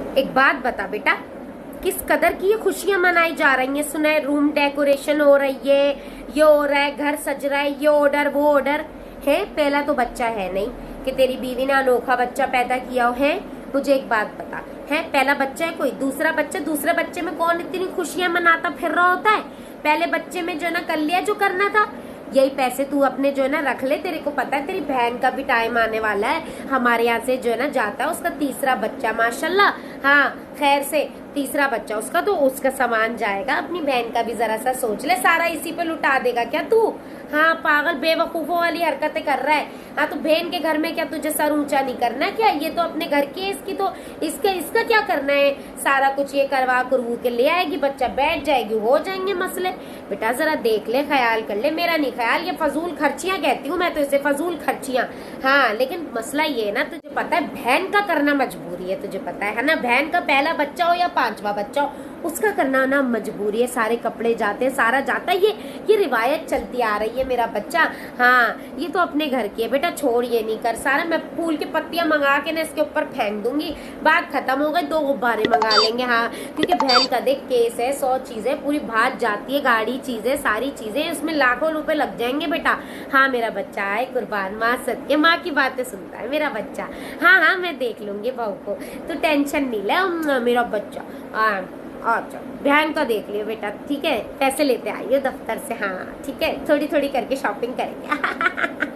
एक बात बता बेटा, किस कदर की ये खुशियां मनाई जा रही हैं। सुना है रूम डेकोरेशन हो रही है, ये हो रहा है, घर सज रहा है, ये ऑर्डर वो ऑर्डर है। पहला तो बच्चा है नहीं कि तेरी बीवी ने अनोखा बच्चा पैदा किया हो है। मुझे एक बात बता, है पहला बच्चा है कोई, दूसरा बच्चा, दूसरे बच्चे में कौन इतनी खुशियां मनाता फिर रहा होता है। पहले बच्चे में जो है ना कर लिया जो करना था। यही पैसे तू अपने जो है ना रख ले। तेरे को पता है तेरी बहन का भी टाइम आने वाला है। हमारे यहाँ से जो है ना जाता है उसका तीसरा बच्चा, माशाल्लाह। हाँ खैर से तीसरा बच्चा उसका, तो उसका सामान जाएगा। अपनी बहन का भी जरा सा सोच ले, सारा इसी पे लुटा देगा क्या तू। हाँ पागल बेवकूफों वाली हरकतें कर रहा है। हाँ तो बहन के घर में क्या तुझे सर ऊंचा नहीं करना क्या। ये तो अपने घर की है, इसकी तो इसका क्या करना है। सारा कुछ ये करवा करवू के ले आएगी, बच्चा बैठ जाएगी, हो जाएंगे मसले। बेटा जरा देख ले, ख्याल कर ले। मेरा नहीं ख्याल, ये फजूल खर्चियां कहती हूँ मैं तो इसे, फजूल खर्चियां। हाँ लेकिन मसला ये है ना, तुझे पता है बहन का करना मजबूरी है, तुझे पता है ना। बहन का पहला बच्चा हो या पांचवा बच्चा हो, उसका करना ना मजबूरी है। सारे कपड़े जाते हैं, सारा जाता है। ये रिवायत चलती आ रही है मेरा बच्चा। हाँ ये तो अपने घर की है बेटा, छोड़ ये नहीं कर। सारा मैं फूल की पत्तियां मंगा के ना इसके ऊपर फेंक दूंगी, बात खत्म हो गई। 2 गुब्बारे मंगा लेंगे। हाँ क्योंकि बहन का देख केस है, 100 चीजें पूरी भात जाती है, गाड़ी चीजें सारी चीजें, उसमें लाखों रुपए लग जाएंगे बेटा। हाँ मेरा बच्चा है कुर्बान, माँ सत्य, माँ की बातें सुनता है मेरा बच्चा। हाँ हाँ मैं देख लूंगी बहू को, तो टेंशन नहीं ले मेरा बच्चा। अच्छा बहन का देख लियो बेटा, ठीक है। पैसे लेते आइए दफ्तर से। हाँ ठीक है, थोड़ी थोड़ी करके शॉपिंग करेंगे।